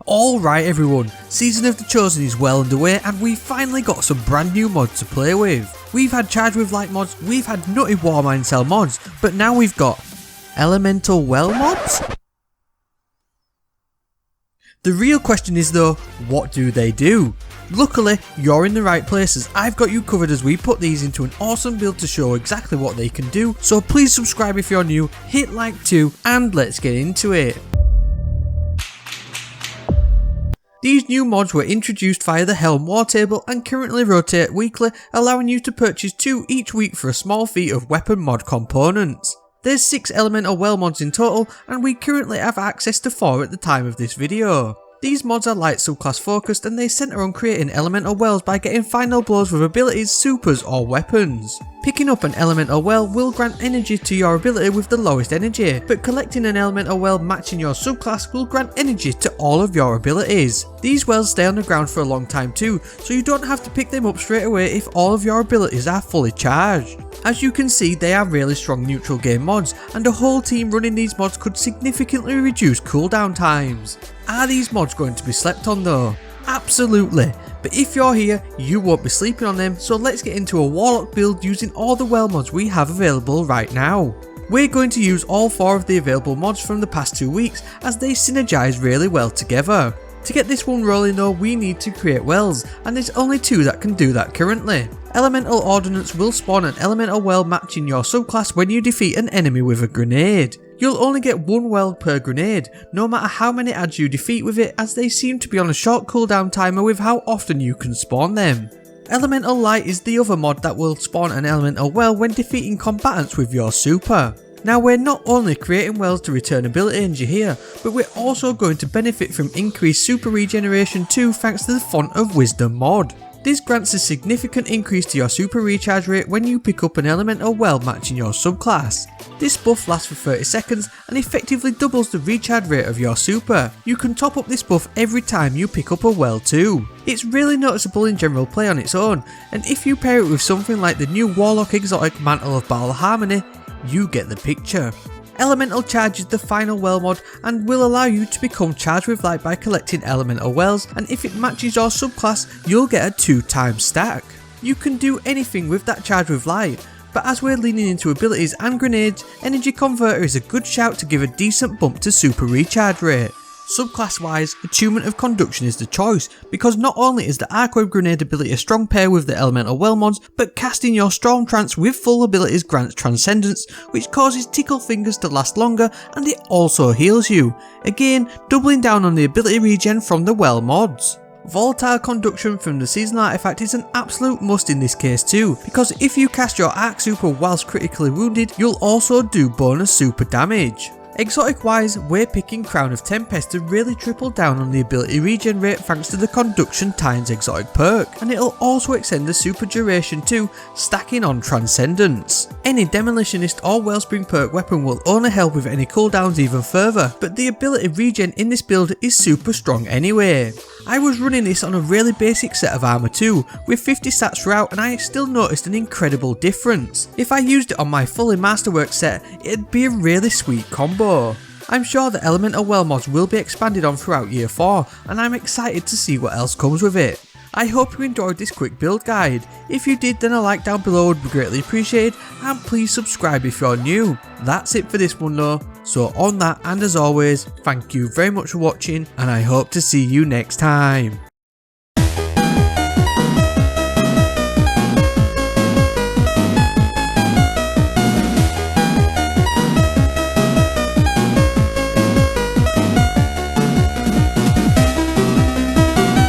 Alright everyone, Season of the Chosen is well underway and we've finally got some brand new mods to play with. We've had Charge with Light mods, we've had Nutty Warmine Cell mods, but now we've got Elemental Well mods? The real question is though, what do they do? Luckily, you're in the right places. I've got you covered as we put these into an awesome build to show exactly what they can do, so please subscribe if you're new, hit like too, and let's get into it. These new mods were introduced via the Helm War table and currently rotate weekly, allowing you to purchase 2 each week for a small fee of weapon mod components. There's 6 Elemental Well mods in total and we currently have access to 4 at the time of this video. These mods are light subclass focused and they centre on creating elemental wells by getting final blows with abilities, supers or weapons. Picking up an elemental well will grant energy to your ability with the lowest energy, but collecting an elemental well matching your subclass will grant energy to all of your abilities. These wells stay on the ground for a long time too, so you don't have to pick them up straight away if all of your abilities are fully charged. As you can see, they are really strong neutral game mods, and a whole team running these mods could significantly reduce cooldown times. Are these mods going to be slept on though? Absolutely, but if you're here, you won't be sleeping on them, so let's get into a Warlock build using all the well mods we have available right now. We're going to use all 4 of the available mods from the past 2 weeks as they synergize really well together. To get this one rolling though, we need to create wells, and there's only 2 that can do that currently. Elemental Ordnance will spawn an elemental well matching your subclass when you defeat an enemy with a grenade. You'll only get 1 well per grenade, no matter how many adds you defeat with it, as they seem to be on a short cooldown timer with how often you can spawn them. Elemental Light is the other mod that will spawn an elemental well when defeating combatants with your super. Now we're not only creating wells to return ability energy here, but we're also going to benefit from increased super regeneration too thanks to the Font of Wisdom mod. This grants a significant increase to your super recharge rate when you pick up an elemental well matching your subclass. This buff lasts for 30 seconds and effectively doubles the recharge rate of your super. You can top up this buff every time you pick up a well too. It's really noticeable in general play on its own, and if you pair it with something like the new Warlock exotic Mantle of Battle Harmony, you get the picture. Elemental Charge is the final well mod and will allow you to become charged with light by collecting elemental wells, and if it matches your subclass you'll get a 2x stack. You can do anything with that charge with light, but as we're leaning into abilities and grenades, Energy Converter is a good shout to give a decent bump to super recharge rate. Subclass wise, Attunement of Conduction is the choice, because not only is the Arcweb Grenade ability a strong pair with the Elemental Well mods, but casting your Storm Trance with full abilities grants Transcendence, which causes Tickle Fingers to last longer, and it also heals you, again doubling down on the ability regen from the Well mods. Volatile Conduction from the Seasonal Artifact is an absolute must in this case too, because if you cast your Arc Super whilst critically wounded, you'll also do bonus super damage. Exotic wise, we're picking Crown of Tempest to really triple down on the ability regen rate thanks to the Conduction Times exotic perk, and it'll also extend the super duration too, stacking on Transcendence. Any Demolitionist or Wellspring perk weapon will only help with any cooldowns even further, but the ability regen in this build is super strong anyway. I was running this on a really basic set of armour too, with 50 stats throughout, and I still noticed an incredible difference. If I used it on my fully Masterwork set, it'd be a really sweet combo. I'm sure the Elemental Well mods will be expanded on throughout year 4, and I'm excited to see what else comes with it. I hope you enjoyed this quick build guide. If you did, then a like down below would be greatly appreciated, and please subscribe if you're new. That's it for this one though, so on that, and as always, thank you very much for watching and I hope to see you next time.